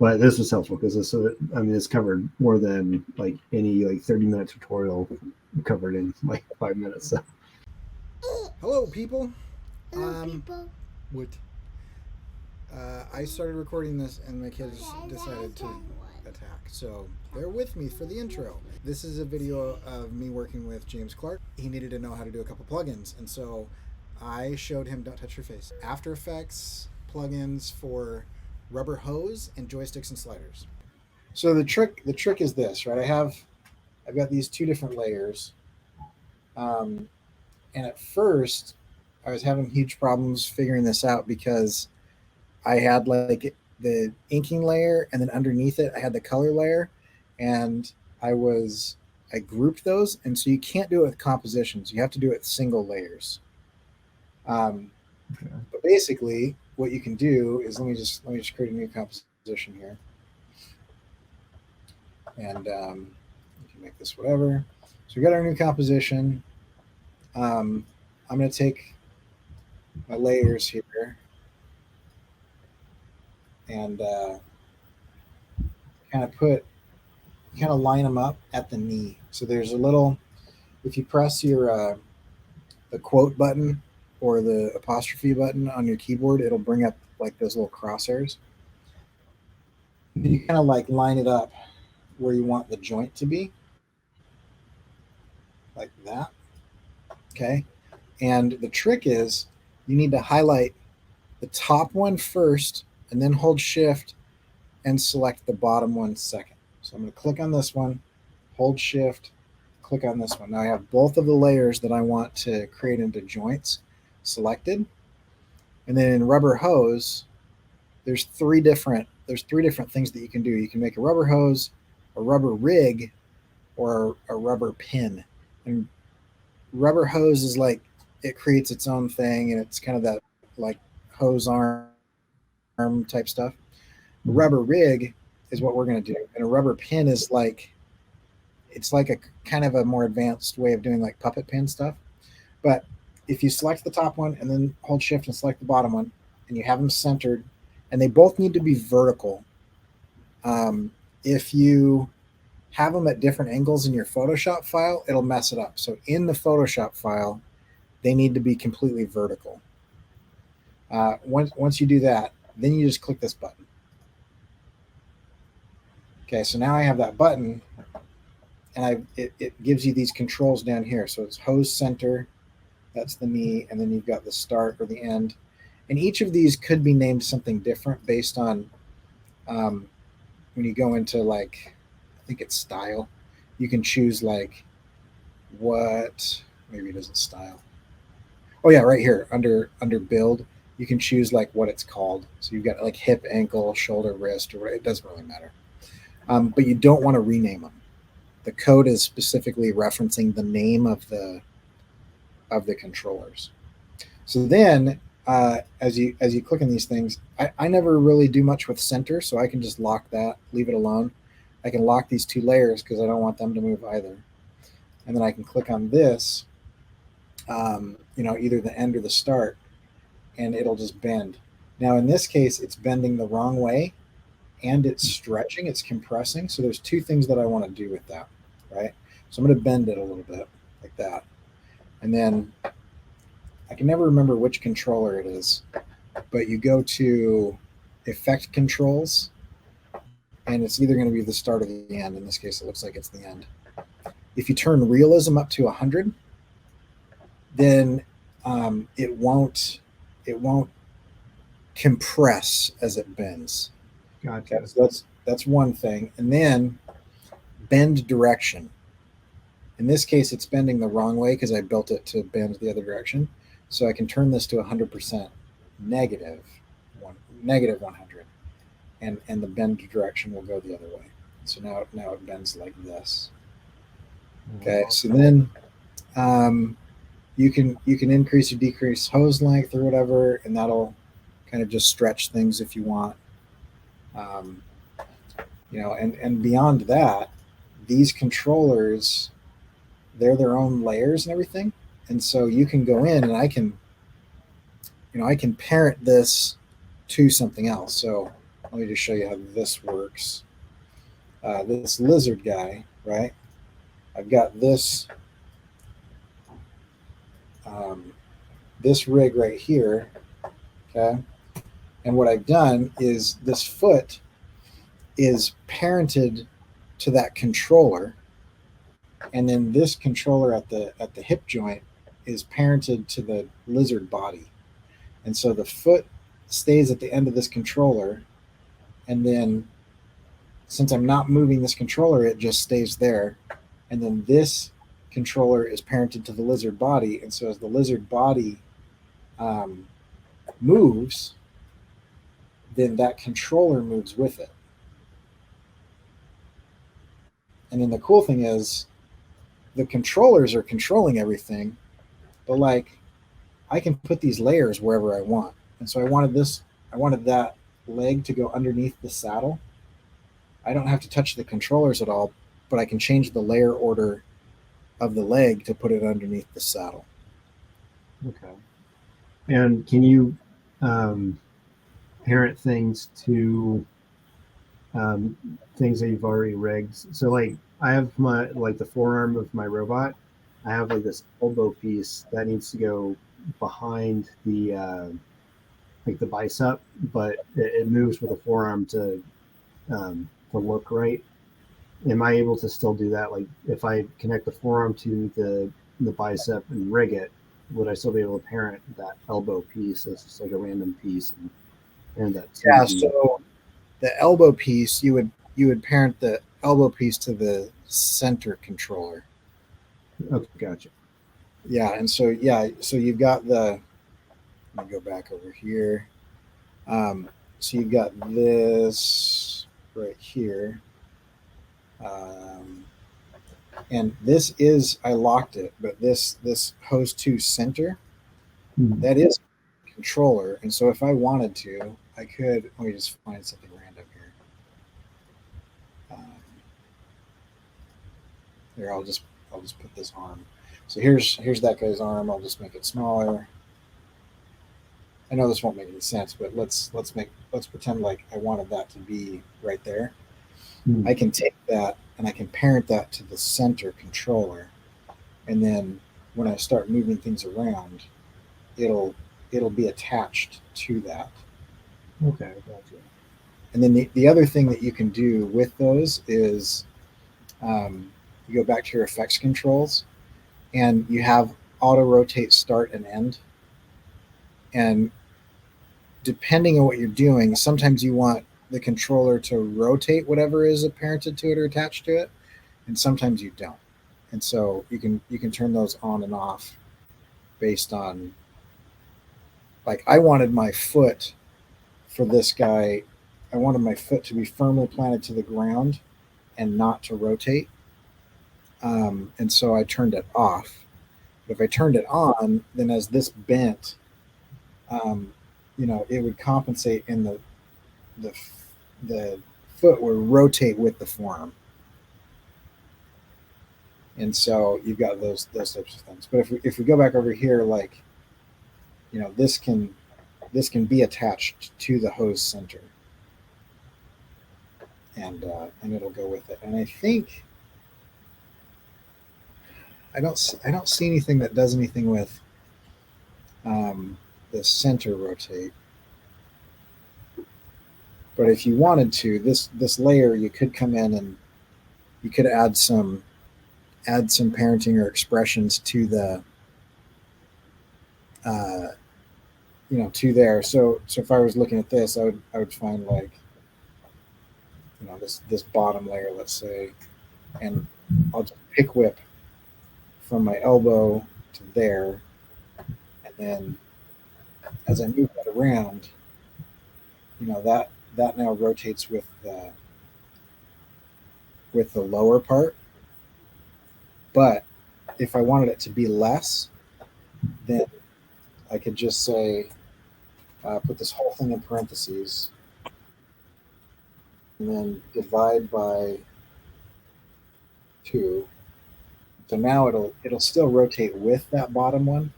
But this was helpful because this, I mean, it's covered more than like any like 30-minute tutorial covered in like 5 minutes. So. Hello, people. Hello, people. What? I started recording this, and my kids decided to attack. So bear with me for the intro. This is a video of me working with James Clark. He needed to know how to do a couple plugins, and so I showed him Don't Touch Your Face After Effects plugins for rubber hose and joysticks and sliders. So the trick is this, right? I've got these two different layers, and at first I was having huge problems figuring this out because I had like the inking layer, and then underneath it I had the color layer, and I grouped those, and so you can't do it with compositions. You have to do it with single layers. But basically, what you can do is let me just create a new composition here, and you can make this whatever. So we got our new composition. I'm going to take my layers here and kind of line them up at the knee. So there's a little, if you press your the quote button or the apostrophe button on your keyboard, it'll bring up like those little crosshairs. You kind of like line it up where you want the joint to be, like that. Okay. And the trick is you need to highlight the top one first and then hold shift and select the bottom one second. So I'm going to click on this one, hold shift, click on this one. Now I have both of the layers that I want to create into joints selected. And then in rubber hose, there's three different things that you can do. You can make a rubber hose, a rubber rig, or a rubber pin. And rubber hose is like, it creates its own thing, and it's kind of that like hose arm type stuff. A rubber rig is what we're going to do, and a rubber pin is like, it's like a kind of a more advanced way of doing like puppet pin stuff. But if you select the top one and then hold shift and select the bottom one, and you have them centered, and they both need to be vertical. If you have them at different angles in your Photoshop file, it'll mess it up. So in the Photoshop file, they need to be completely vertical. Once you do that, then you just click this button. Okay, so now I have that button, and it gives you these controls down here. So it's hose center, that's the knee, and then you've got the start or the end. And each of these could be named something different based on when you go into like, I think it's style. You can choose like what, maybe it isn't style. Oh yeah, right here under build, you can choose like what it's called. So you've got like hip, ankle, shoulder, wrist, or whatever. It doesn't really matter. But you don't want to rename them. The code is specifically referencing the name of the controllers. So then as you click on these things, I never really do much with center, so I can just lock that, leave it alone. I can lock these two layers because I don't want them to move either. And then I can click on this, either the end or the start, and it'll just bend. Now in this case, it's bending the wrong way, and it's stretching, it's compressing. So there's two things that I want to do with that, right? So I'm going to bend it a little bit like that. And then I can never remember which controller it is, but you go to effect controls, and it's either going to be the start or the end. In this case, it looks like it's the end. If you turn realism up to 100, then it won't compress as it bends. Gotcha. Okay, so that's one thing. And then bend direction. In this case, it's bending the wrong way because I built it to bend the other direction. So I can turn this to 100% negative 100, and the bend direction will go the other way. So now it bends like this. Okay, so then you can increase or decrease hose length or whatever, and that'll kind of just stretch things if you want. And beyond that, these controllers, they're their own layers and everything. And so you can go in and I can parent this to something else. So let me just show you how this works. This lizard guy, right? I've got this this rig right here, okay? And what I've done is this foot is parented to that controller, and then this controller at the hip joint is parented to the lizard body. And so the foot stays at the end of this controller, and then since I'm not moving this controller, it just stays there. And then this controller is parented to the lizard body, and so as the lizard body moves, then that controller moves with it. And then the cool thing is the controllers are controlling everything, but like I can put these layers wherever I want. And so I wanted that leg to go underneath the saddle. I don't have to touch the controllers at all, but I can change the layer order of the leg to put it underneath the saddle. Okay. And can you parent things to things that you've already rigged? So like I have my like the forearm of my robot. I have like this elbow piece that needs to go behind the like the bicep, but it moves with the forearm to look right. Am I able to still do that? Like if I connect the forearm to the bicep and rig it, would I still be able to parent that elbow piece as just like a random piece and that? Yeah. So the elbow piece, you would parent the elbow piece to the center controller. Okay, gotcha. Yeah, and so so you've got the. Let me go back over here. So you've got this right here. And this is, I locked it, but this hose 2 center, that is controller. And so if I wanted to, I could, let me just find something random here. Here, I'll just put this arm. So here's that guy's arm. I'll just make it smaller. I know this won't make any sense, but let's pretend like I wanted that to be right there. I can take that and I can parent that to the center controller, and then when I start moving things around, it'll be attached to that. Okay, gotcha. And then the other thing that you can do with those is you go back to your effects controls, and you have auto rotate start and end. And depending on what you're doing, sometimes you want the controller to rotate whatever is parented to it or attached to it, and sometimes you don't. And so you can turn those on and off based on, like, I wanted my foot for this guy, I wanted my foot to be firmly planted to the ground and not to rotate. And so I turned it off. But if I turned it on, then as this bent, it would compensate, and the foot would rotate with the forearm. And so you've got those types of things. But if we go back over here, like, this can be attached to the hose center, and it'll go with it. And I think I don't see anything that does anything with the center rotate. But if you wanted to, this layer, you could come in and you could add some parenting or expressions to the to there. So if I was looking at this, I would find, like, this bottom layer, let's say, and I'll just pick whip from my elbow to there, and then as I move that around, that now rotates with the lower part. But if I wanted it to be less, then I could just say, put this whole thing in parentheses, and then divide by 2. So now it'll still rotate with that bottom one,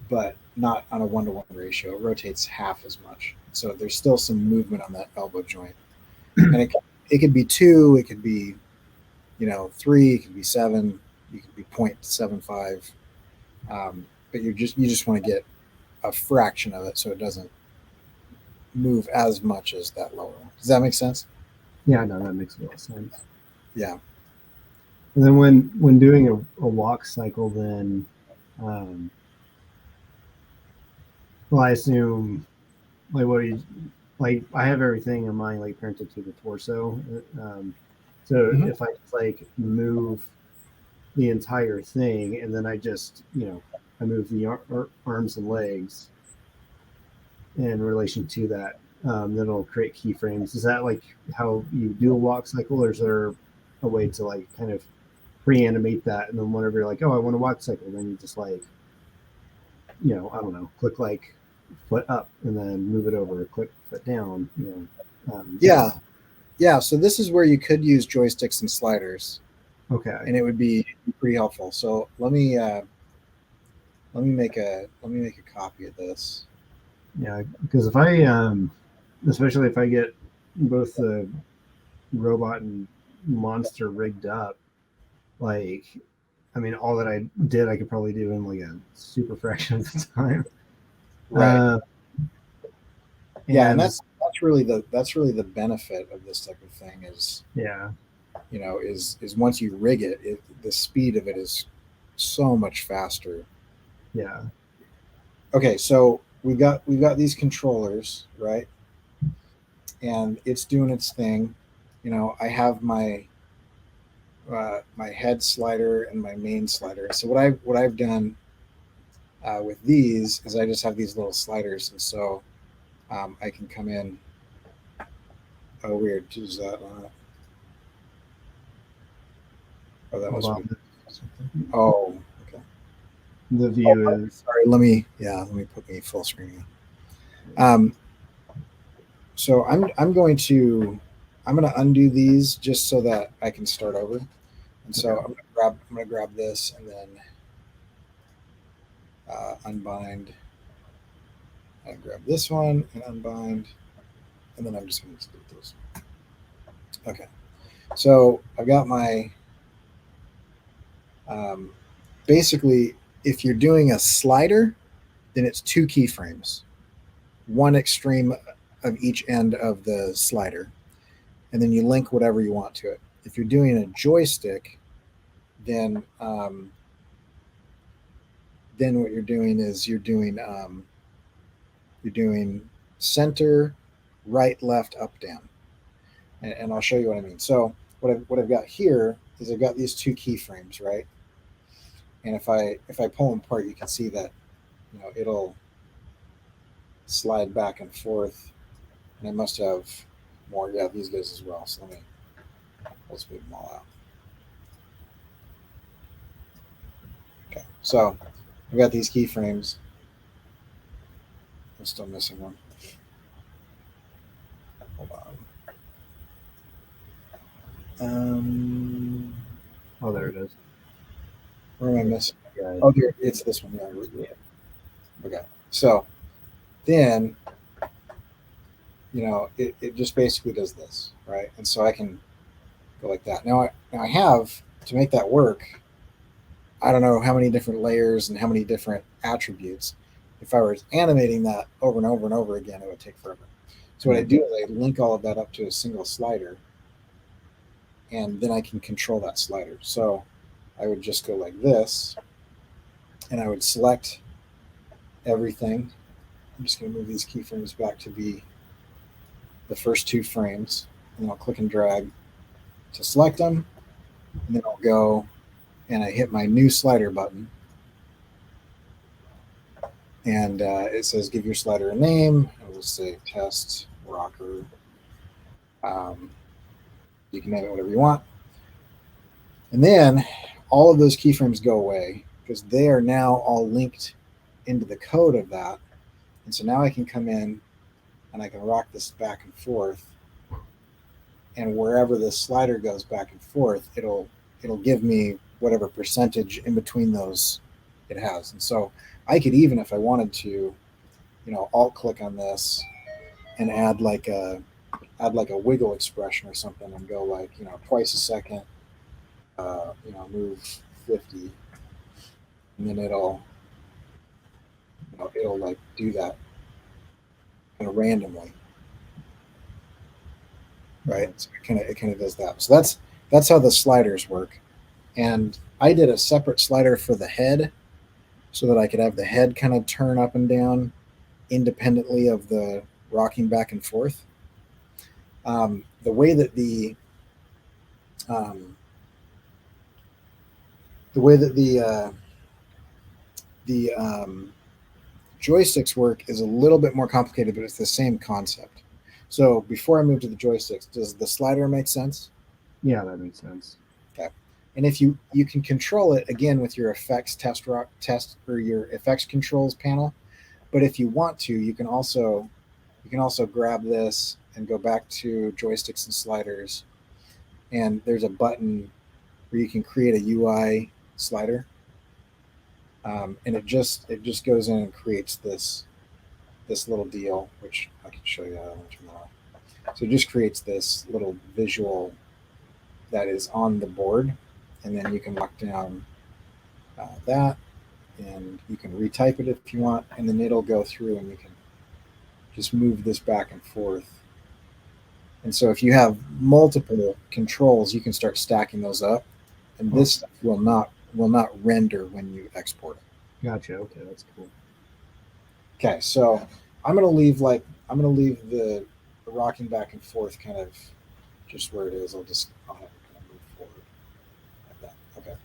but not on a 1-to-1 ratio. It rotates half as much. So there's still some movement on that elbow joint. And it could be 2, it could be, 3, it could be 7, you could be 0.75. But you just want to get a fraction of it so it doesn't move as much as that lower one. Does that make sense? Yeah, no, that makes a lot of sense. Yeah. And then when doing a walk cycle, then, well, I assume like what you like. I have everything in mind like printed to the torso. So if I just like move the entire thing, and then I just I move the arms and legs in relation to that, then it'll create keyframes. Is that like how you do a walk cycle, or is there a way to like kind of pre-animate that, and then whenever you're like, oh, I want a walk cycle, then you just like, I don't know, click like foot up and then move it over, click foot down, Yeah. So this is where you could use joysticks and sliders, Okay. and it would be pretty helpful. So let me make a copy of this. Yeah, because if I, especially if I get both the robot and monster rigged up, like, I mean, all that I did, I could probably do in like a super fraction of the time. Right. Yeah, and that's really the benefit of this type of thing is is once you rig it, the speed of it is so much faster. Yeah. Okay, so we've got these controllers, right? And it's doing its thing. I have my my head slider and my main slider. So what I've done with these is I just have these little sliders, and so I can come in. Oh, weird. Is that? Oh, that must be. Oh, okay. The view is. Sorry. Let me put me full screen again. So I'm going to undo these just so that I can start over. And so I'm gonna grab this and then unbind. I grab this one and unbind, and then I'm just going to delete those. Okay, so I've got my basically, if you're doing a slider, then it's 2 keyframes, one extreme of each end of the slider, and then you link whatever you want to it. If you're doing a joystick, then what you're doing is you're doing center, right, left, up, down, and I'll show you what I mean. So what I've got here is I've got these 2 keyframes, right? And if I pull them apart, you can see that it'll slide back and forth, and I must have more. Yeah, these guys as well. So let's move them all out. Okay, so I've got these keyframes. I'm still missing one. Hold on. Oh, there it is. Where am I missing? Oh, here, it's this one. Yeah. Okay. So then, it just basically does this, right? And so I can go like that. Now I have, to make that work, I don't know how many different layers and how many different attributes. If I was animating that over and over and over again, it would take forever. So what I do is I link all of that up to a single slider, and then I can control that slider. So I would just go like this, and I would select everything. I'm just going to move these keyframes back to be the first 2 frames, and I'll click and drag to select them, and then I'll go and I hit my new slider button, and it says give your slider a name. I'll just say test rocker. You can name it whatever you want, and then all of those keyframes go away because they are now all linked into the code of that. And so now I can come in and I can rock this back and forth, and wherever this slider goes back and forth, it'll give me whatever percentage in between those it has. And so I could even, if I wanted to, alt click on this and add like a wiggle expression or something and go like, twice a second, move 50, and then it'll like do that kind of randomly, right? So it kind of does that. So that's how the sliders work. And I did a separate slider for the head so that I could have the head kind of turn up and down independently of the rocking back and forth. The way that um, the way that the joysticks work is a little bit more complicated, but it's the same concept. So before I move to the joysticks, does the slider make sense? Yeah, that makes sense. Okay. And if you can control it again with your effects test or your effects controls panel, but if you want to, you can also grab this and go back to joysticks and sliders, and there's a button where you can create a UI slider, and it just goes in and creates this little deal, which I can show you how to turn that on. So it just creates this little visual that is on the board, and then you can lock down that, and you can retype it if you want, and then it'll go through and you can just move this back and forth. And so if you have multiple controls, you can start stacking those up, and this stuff will not render when you export it. Gotcha. Okay, that's cool. Okay, so I'm gonna leave the rocking back and forth kind of just where it is. I'll have it kind of move forward like that. Okay.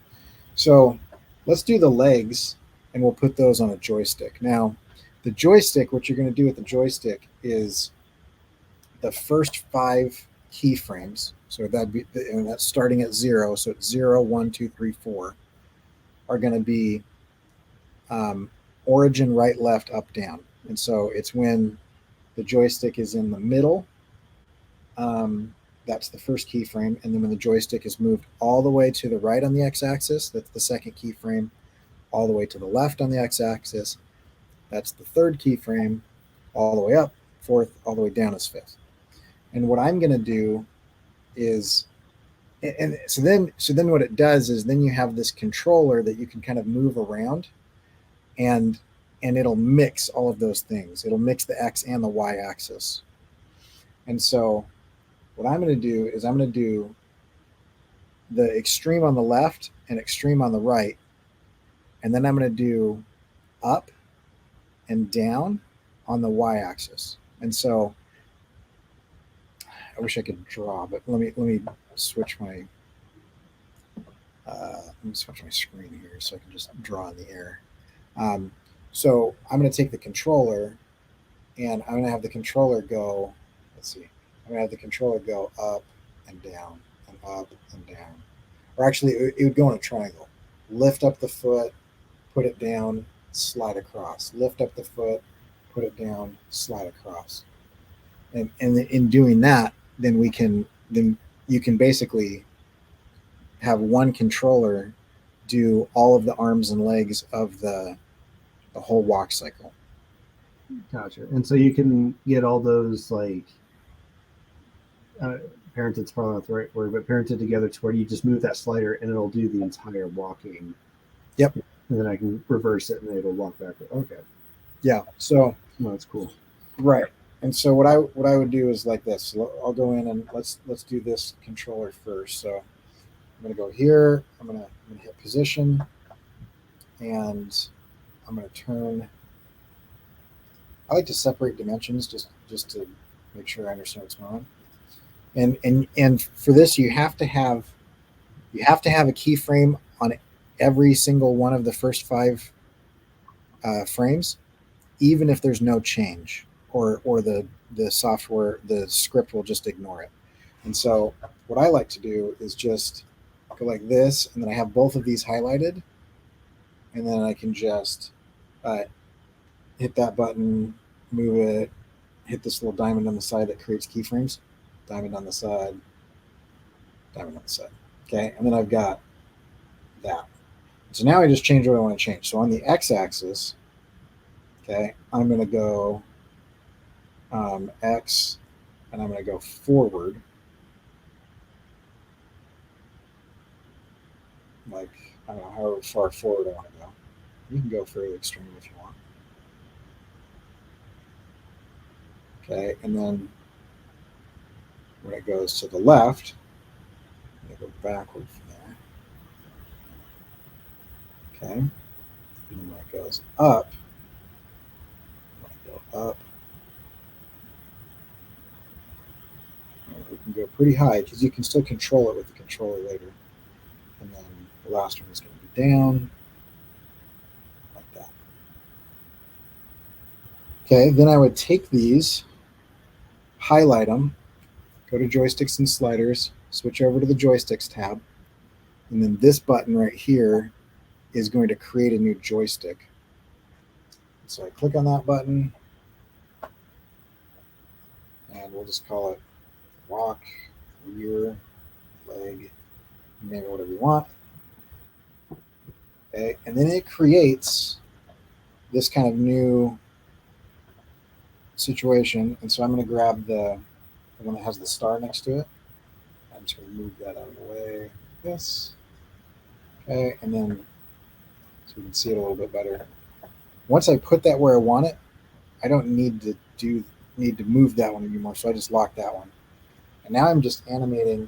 So let's do the legs, and we'll put those on a joystick. Now, the joystick, what you're going to do with the joystick is the first 5 keyframes. So and that's starting at 0. So it's 0, 1, 2, 3, 4 are going to be origin, right, left, up, down. And so it's when the joystick is in the middle. That's the first keyframe. And then when the joystick is moved all the way to the right on the x-axis, that's the second keyframe. All the way to the left on the x-axis, that's the third keyframe. All the way up, fourth, all the way down is fifth. And what I'm going to do is, and so then what it does is then you have this controller that you can kind of move around, and it'll mix all of those things. It'll mix the x and the y axis. And so what I'm going to do is I'm going to do the extreme on the left and extreme on the right, and then I'm going to do up and down on the y-axis. And so I wish I could draw, but let me switch my screen here so I can just draw in the air. So I'm going to take the controller, and I'm going to have the controller go. Let's see. I'm going to have the controller go up and down and up and down, or actually it would go in a triangle. Lift up the foot, put it down, slide across. Lift up the foot, put it down, slide across. And in doing that, then you can basically have one controller do all of the arms and legs of the whole walk cycle. Gotcha. And so you can get all those like parented's probably not the right word, but parented together to where you just move that slider and it'll do the entire walking. Yep. And then I can reverse it and it'll walk backward. Okay. Yeah. So no, that's cool. Right. And so what I would do is like this. I'll go in and let's do this controller first. So I'm going to go here. I'm going to hit position, and I'm going to turn. I like to separate dimensions just to make sure I understand what's going on. And for this, you have to have a keyframe on every single one of the first 5 frames, even if there's no change, or the software, the script will just ignore it. And so what I like to do is just go like this, and then I have both of these highlighted, and then I can just hit that button, move it, hit this little diamond on the side that creates keyframes, diamond on the side, diamond on the side. Okay, and then I've got that. So now I just change what I want to change. So on the x-axis, okay, I'm going to go X, and I'm going to go forward. Like, I don't know, however far forward I want to go. You can go fairly extreme if you want. Okay, and then when it goes to the left, I'm going to go backward from there. Okay, and then when it goes up, I'm going to go up. We can go pretty high because you can still control it with the controller later. And then the last one is going to be down, like that. Okay, then I would take these, highlight them, go to Joysticks and Sliders, switch over to the Joysticks tab, and then this button right here is going to create a new joystick. So I click on that button, and we'll just call it walk, rear, leg, name it whatever you want. Okay, and then it creates this kind of new situation. And so I'm going to grab the one that has the star next to it. I'm just going to move that out of the way. This. Okay, and then so we can see it a little bit better. Once I put that where I want it, I don't need to move that one anymore. So I just lock that one. And now I'm just animating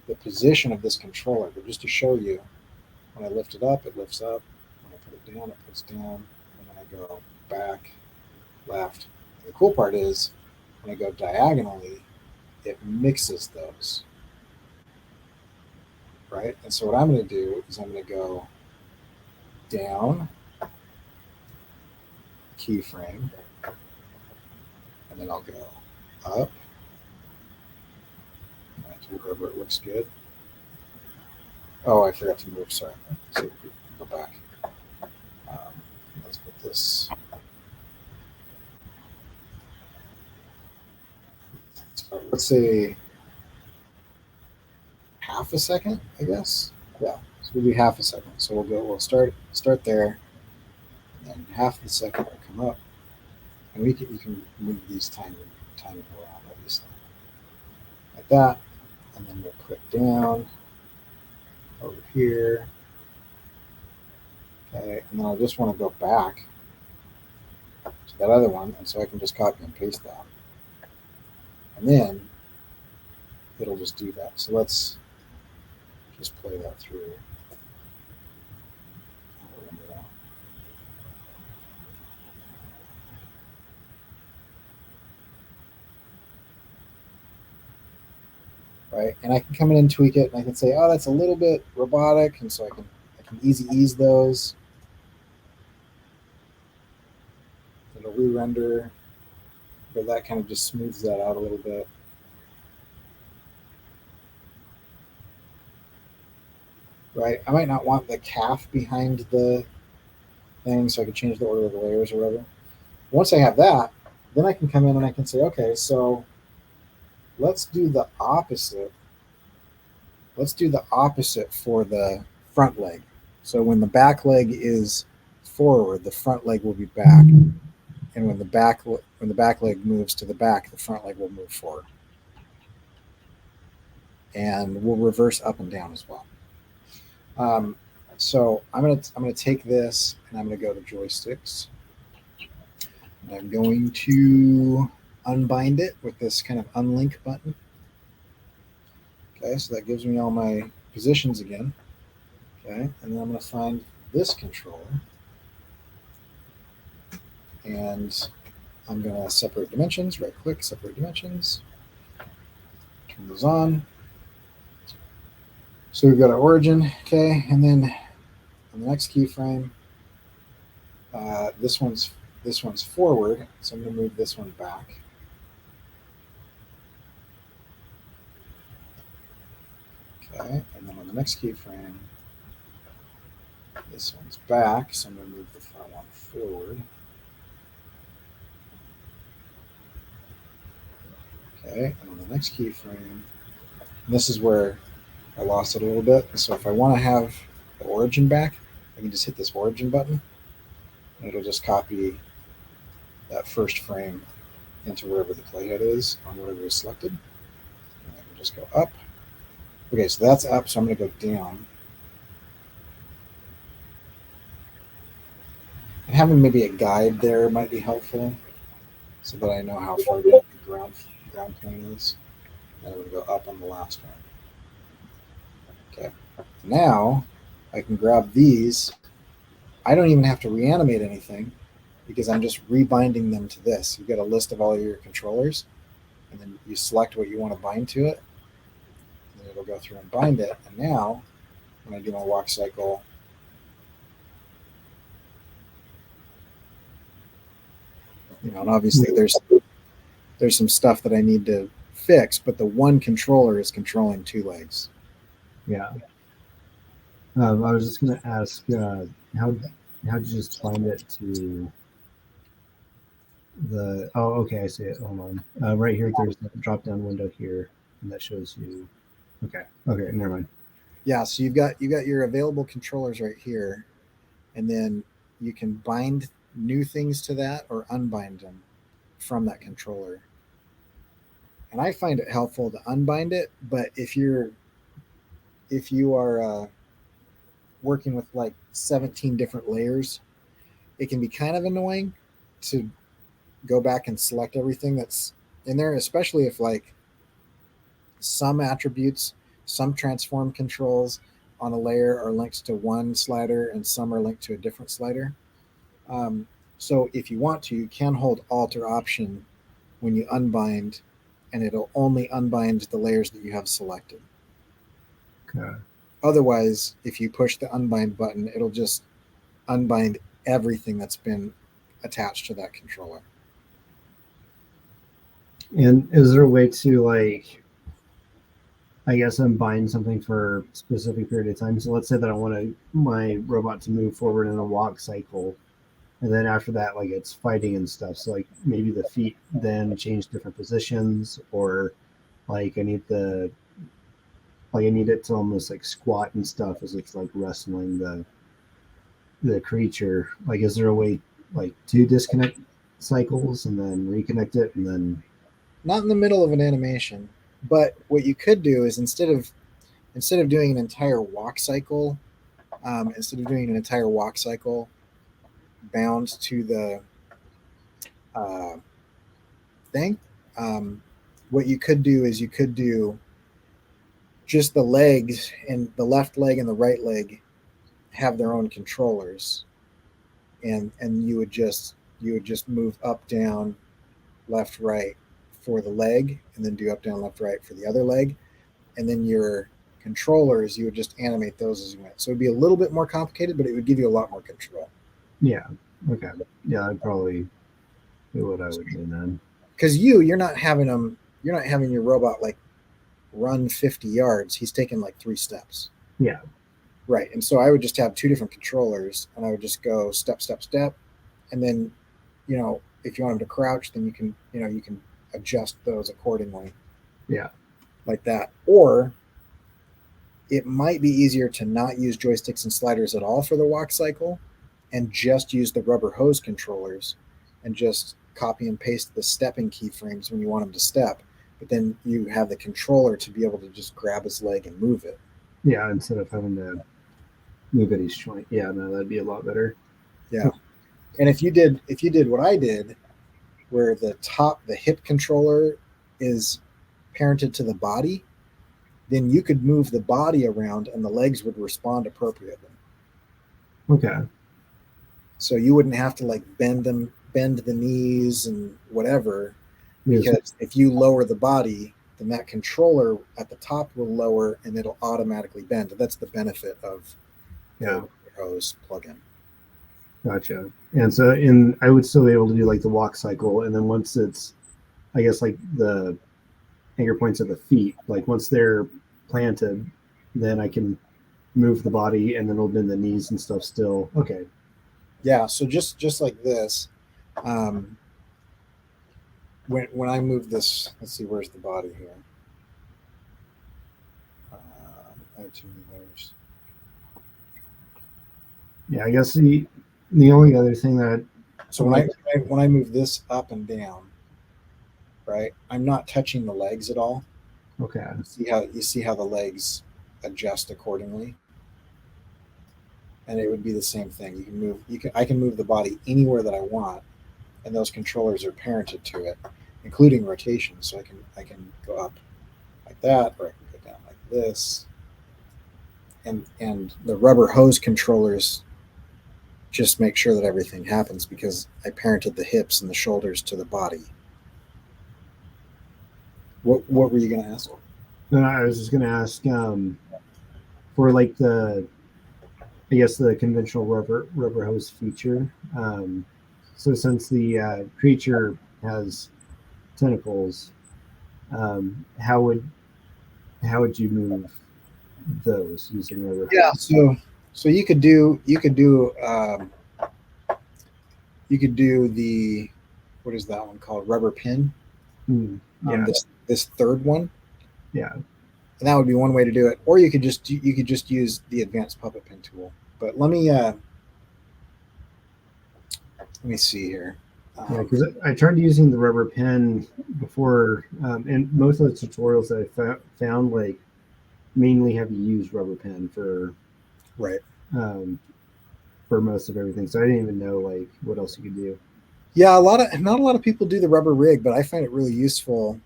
the position of this controller. But just to show you, when I lift it up, it lifts up. When I put it down, it puts down. And when I go back, left. And the cool part is when I go diagonally, it mixes those. Right? And so what I'm going to do is I'm going to go down, keyframe, and then I'll go up to wherever it looks good. Oh, I forgot to move, sorry. So go back. Let's put this. So let's say half a second, I guess. Yeah, so we'll do half a second. So we'll start there, and then half the second will come up, and you can move these tiny around, obviously, like that, and then we'll put down over here. Okay, and then I just want to go back to that other one, and so I can just copy and paste that, and then it'll just do that. So let's just play that through. Right, and I can come in and tweak it, and I can say, oh, that's a little bit robotic, and so I can easy ease those. It'll re-render, but that kind of just smooths that out a little bit. Right, I might not want the calf behind the thing, so I could change the order of the layers or whatever. Once I have that, then I can come in and I can say, okay, so let's do the opposite. Let's do the opposite for the front leg. So when the back leg is forward, the front leg will be back. And when the back leg moves to the back, the front leg will move forward. And we'll reverse up and down as well. So I'm gonna take this and I'm gonna go to Joysticks. And I'm going to unbind it with this kind of unlink button. Okay, so that gives me all my positions again. Okay, and then I'm going to find this controller, and I'm going to separate dimensions, right click, separate dimensions, turn those on. So we've got our origin, okay, and then on the next keyframe, this one's forward, so I'm going to move this one back. Okay, and then on the next keyframe, this one's back, so I'm going to move the front one forward. Okay, and on the next keyframe, this is where I lost it a little bit. So if I want to have the origin back, I can just hit this origin button, and it'll just copy that first frame into wherever the playhead is on whatever is selected. And I can just go up. Okay, so that's up, so I'm going to go down. And having maybe a guide there might be helpful so that I know how far down the ground plane is. And I'm going to go up on the last one. Okay, now I can grab these. I don't even have to reanimate anything because I'm just rebinding them to this. You get a list of all your controllers, and then you select what you want to bind to it, and then it'll go through and bind it. And now, when I do my walk cycle, and obviously there's some stuff that I need to fix, but the one controller is controlling two legs. Yeah. I was just gonna ask, how'd you just bind it to the? Oh, okay, I see it. Hold on. Right here, there's a drop-down window here, and that shows you. Okay. Okay. Never mind. Yeah, so you've got your available controllers right here, and then you can bind new things to that or unbind them from that controller. And I find it helpful to unbind it, but if you are working with like 17 different layers, it can be kind of annoying to go back and select everything that's in there, especially if like some attributes, some transform controls on a layer are linked to one slider and some are linked to a different slider. So if you want to, you can hold Alt or Option when you unbind, and it'll only unbind the layers that you have selected. Okay. Otherwise, if you push the unbind button, it'll just unbind everything that's been attached to that controller. And is there a way to like, I guess, unbind something for a specific period of time? So let's say that I want my robot to move forward in a walk cycle, and then after that, like it's fighting and stuff. So like maybe the feet then change different positions, or like I need it to almost like squat and stuff as it's like wrestling the creature. Like, is there a way like to disconnect cycles and then reconnect it and then? Not in the middle of an animation, but what you could do is instead of doing an entire walk cycle, bound to the thing, what you could do is you could do just the legs, and the left leg and the right leg have their own controllers, and you would just move up, down, left, right for the leg, and then do up, down, left, right for the other leg, and then your controllers, you would just animate those as you went. So it'd be a little bit more complicated, but it would give you a lot more control. Yeah. Okay. Yeah, I'd probably do what I would do then. Because you're not having your robot like run 50 yards. He's taking like 3 steps. Yeah. Right. And so I would just have 2 different controllers, and I would just go step, step, step. And then, if you want him to crouch, then you can adjust those accordingly. Yeah. Like that. Or it might be easier to not use joysticks and sliders at all for the walk cycle and just use the rubber hose controllers and just copy and paste the stepping keyframes when you want him to step. But then you have the controller to be able to just grab his leg and move it. Yeah, instead of having to move at each joint. Yeah, no, that'd be a lot better. Yeah. And if you did what I did, where the hip controller is parented to the body, then you could move the body around and the legs would respond appropriately. Okay. So you wouldn't have to like bend the knees and whatever, because if you lower the body, then that controller at the top will lower and it'll automatically bend. That's the benefit of the hose plugin. Gotcha. And so I would still be able to do like the walk cycle, and then once it's, I guess, like the anchor points of the feet, like once they're planted, then I can move the body and then it'll bend the knees and stuff still. Okay. Yeah, so just like this, when I move this, let's see, where's the body here? I have too many layers. Yeah, I guess the only other thing that so when I move this up and down, right? I'm not touching the legs at all. Okay. You see how the legs adjust accordingly, and it would be the same thing. I can move the body anywhere that I want, and those controllers are parented to it, including rotation. So I can go up like that, or I can go down like this, and the rubber hose controllers just make sure that everything happens because I parented the hips and the shoulders to the body. What were you going to ask? No, I was just gonna ask for like the I guess the conventional rubber hose feature. So since the creature has tentacles, how would you move those using rubber Yeah, hose? so you could do the what is that one called, rubber pin, Yeah, this third one, yeah, and that would be one way to do it. Or you could just use the advanced puppet pin tool. But let me see here. yeah. Because I tried using the rubber pen before, and most of the tutorials that found like mainly have you use rubber pen Right. um, for most of everything. So I didn't even know like what else you could do. Yeah, not a lot of people do the rubber rig, but I find it really useful,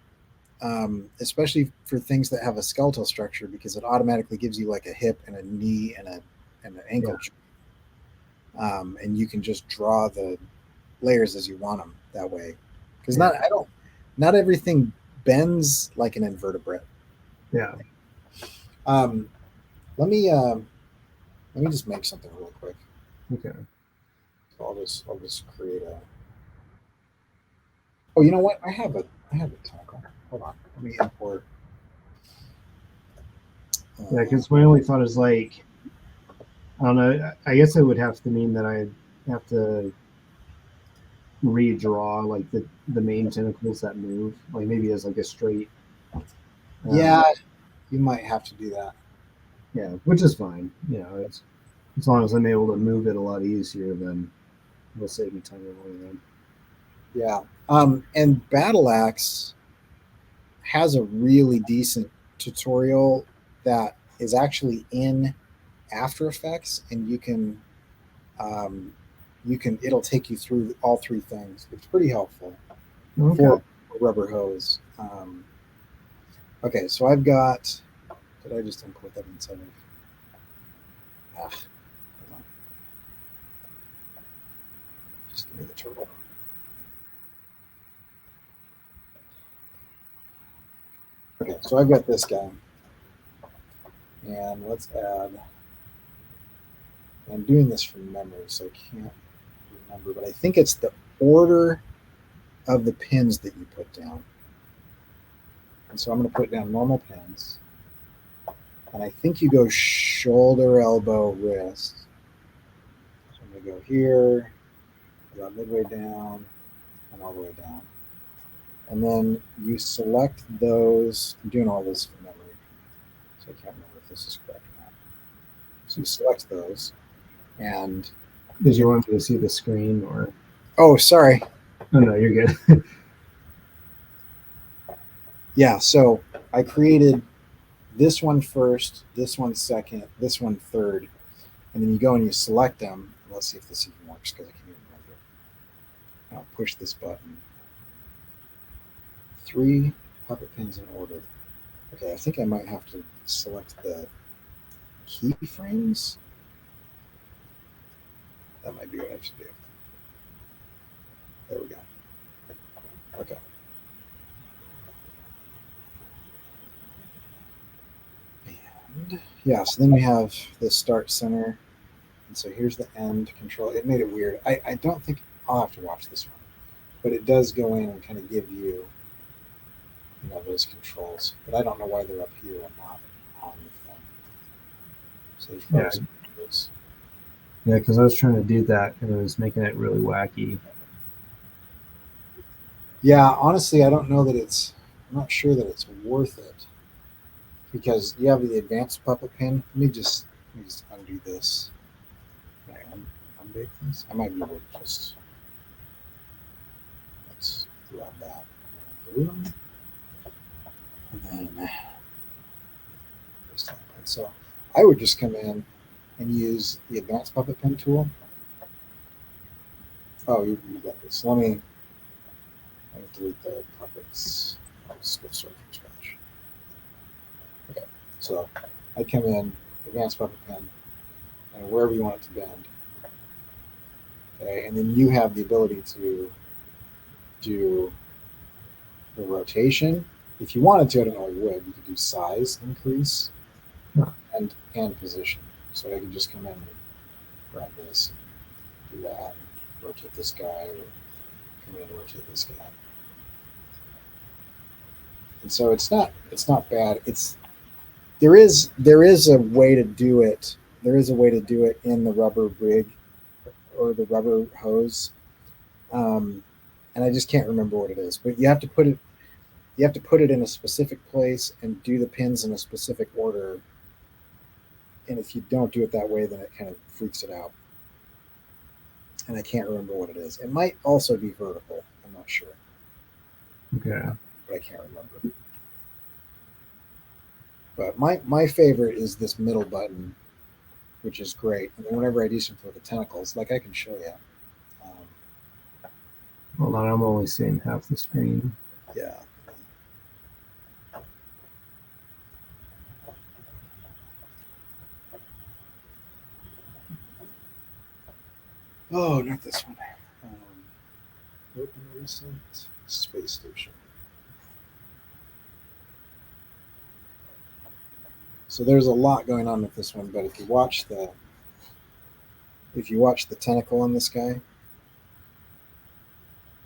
especially for things that have a skeletal structure because it automatically gives you like a hip and a knee and an Yeah, ankle, and you can just draw the layers as you want them that way. Because yeah, not everything bends like an invertebrate. yeah. Um, let me just make something real quick. Okay. So I'll just create a. Oh, you know what? I have a tentacle. Hold on. Let me import. Yeah, Uh, because my only thought is like I don't know. I guess it would have to mean that I have to redraw like the main tentacles that move, like maybe as like a straight. yeah, Um, you might have to do that. yeah, which is fine. You know, it's as long as I'm able to move it a lot easier, then it'll save me time in the long run. Yeah. And Battle Axe has a really decent tutorial that is actually in After Effects, and um, it'll take you through all three things. It's pretty helpful Okay. for rubber hose. Okay, so I've got. Did I just import that inside of? Ah, hold on. Just give me the turtle. Okay, so I've got this guy, and let's add. I'm doing this from memory, so I can't remember, but I think it's the order of the pins that you put down. And so I'm going to put down normal pins. And I think you go shoulder, elbow, wrist. So I'm going to go here, about midway down, and all the way down. And then you select those. I'm doing all this from memory, so I can't remember if this is correct or not. So you select those. And Did you want me to see the screen or? oh, sorry. Oh no, you're good. Yeah, so I created this one first, this one second, this one third, and then you go and you select them. Let's see if this even works because I can't even remember. I'll push this button. 3 puppet pins in order. Okay, I think I might have to select the keyframes. That might be what I have to do. There we go. Okay. And yeah, so then we have the start center. And so here's the end control. It made it weird. I don't think I'll have to watch this one, but it does go in and kind of give you, those controls. But I don't know why they're up here and not on the thing. So there's Yeah, probably some controls. yeah, because I was trying to do that and it was making it really wacky. Yeah, honestly, I don't know that it's. I'm not sure that it's worth it because you have the advanced puppet pin. Let me just undo this. Can I unbake this? I might be able to just let's grab that. room. And then, so I would just come in and use the advanced puppet pen tool. Oh, you got this. Let me delete the puppets. I'll just go start from scratch. Okay, so I come in, advanced puppet pen, and wherever you want it to bend. Okay, and then you have the ability to do the rotation. If you wanted to, I don't know, you would. You could do size increase and position. So I could just come in and grab this, do that, rotate this guy, or come in and rotate this guy. And so it's not bad. There is a way to do it. There is a way to do it in the rubber rig or the rubber hose, and I just can't remember what it is. But you have to put it in a specific place and do the pins in a specific order. And if you don't do it that way, then it kind of freaks it out. And I can't remember what it is. It might also be vertical. I'm not sure. Okay. But I can't remember. But my favorite is this middle button, which is great. And then whenever I do something with the tentacles, like I can show you. Hold on, I'm only seeing half the screen. Yeah. Oh, not this one. Open recent space station. So there's a lot going on with this one, but if you watch the tentacle on this guy,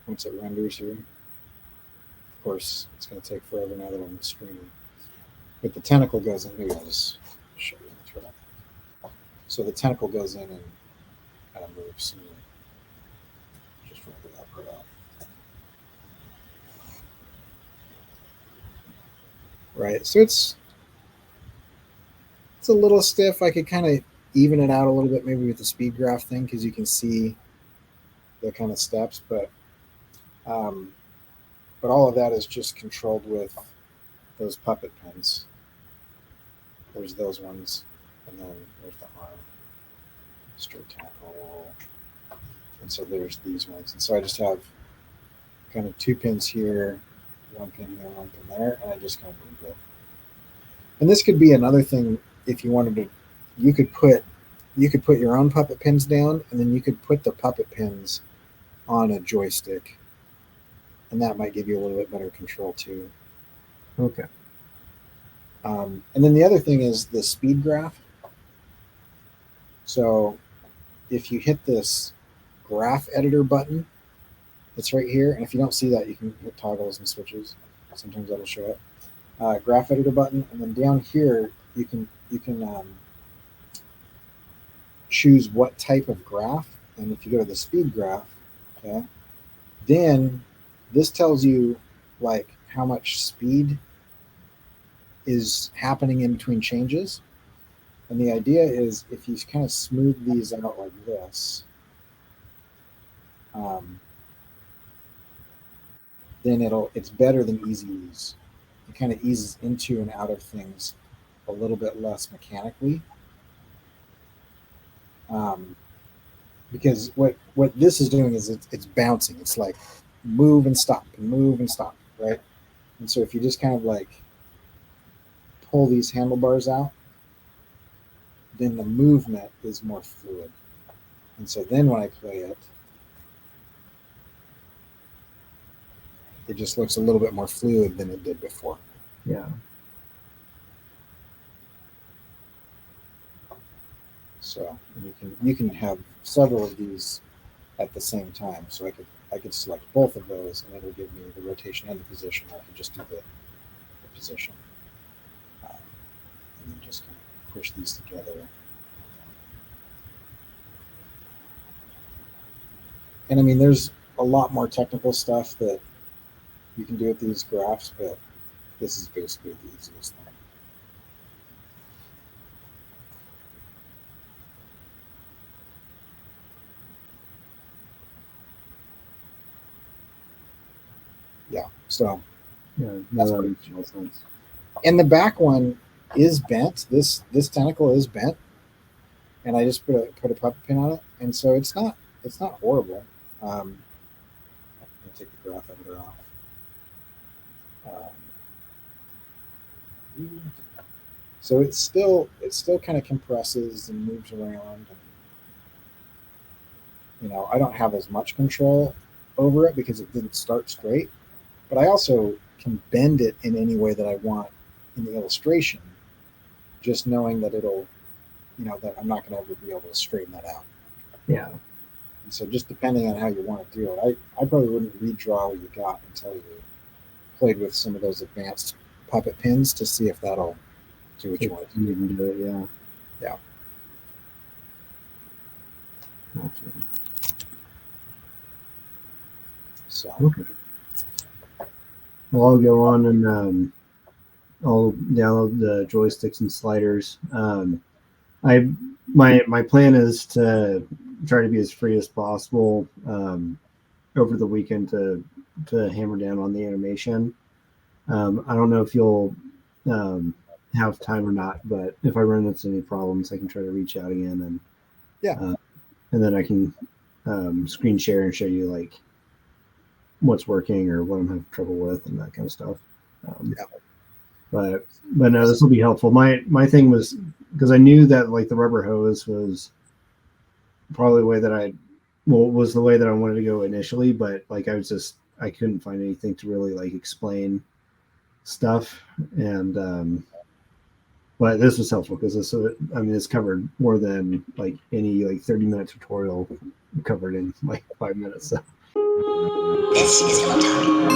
once it renders here, of course it's going to take forever now that I'm streaming. But the tentacle goes in. Maybe I'll just show you this right. So the tentacle goes in and kind of moves. And just render that part out. Right. So it's a little stiff. I could kind of even it out a little bit, maybe with the speed graph thing, because you can see the kind of steps. But all of that is just controlled with those puppet pins. There's those ones, and then there's the arm, straight tackle, and so there's these ones. And so I just have kind of 2 pins here, 1 pin here, 1 pin there, and I just kind of move it. And this could be another thing if you wanted to. You could put your own puppet pins down, and then you could put the puppet pins on a joystick, and that might give you a little bit better control too. Okay. And then the other thing is the speed graph. So if you hit this graph editor button, it's right here. And if you don't see that, you can hit toggles and switches. Sometimes that'll show up. Graph editor button, and then down here you can choose what type of graph. And if you go to the speed graph, okay, then this tells you like how much speed is happening in between changes. And the idea is if you kind of smooth these out like this, then it's better than easy ease. It kind of eases into and out of things a little bit less mechanically. Because what this is doing is it's bouncing. It's like move and stop, right? And so if you just kind of like pull these handlebars out, then the movement is more fluid. And so then when I play it, it just looks a little bit more fluid than it did before. Yeah. So you can have several of these at the same time. So I could select both of those, and it'll give me the rotation and the position. Or I could just do the position, and then just kind of push these together. And I mean, there's a lot more technical stuff that you can do with these graphs, but this is basically the easiest thing. Yeah, so Yeah, no, That's that pretty makes total sense. And the back one is bent. This tentacle is bent, and I just put a puppet pin on it, and so it's not horrible. I'm gonna take the graph editor off. So it still kind of compresses and moves around, and I don't have as much control over it because it didn't start straight, but I also can bend it in any way that I want in the illustration, just knowing that that I'm not going to ever be able to straighten that out. Yeah. And so just depending on how you want to do it, I probably wouldn't redraw what you got until you played with some of those advanced puppet pins to see if that'll do what you want to do. You can do it, yeah. Yeah. Gotcha. So okay. Well, I'll go on and I'll download the joysticks and sliders. I my plan is to try to be as free as possible over the weekend to hammer down on the animation. I don't know if you'll have time or not, but if I run into any problems, I can try to reach out again yeah, and then I can screen share and show you like what's working or what I'm having trouble with and that kind of stuff. yeah. But no, this will be helpful. My thing was because I knew that like the rubber hose was probably the way that was the way that I wanted to go initially, but like I couldn't find anything to really like explain stuff, and but this was helpful because it's covered more than like any like 30-minute tutorial covered in like 5 minutes. So. This is Hello Time.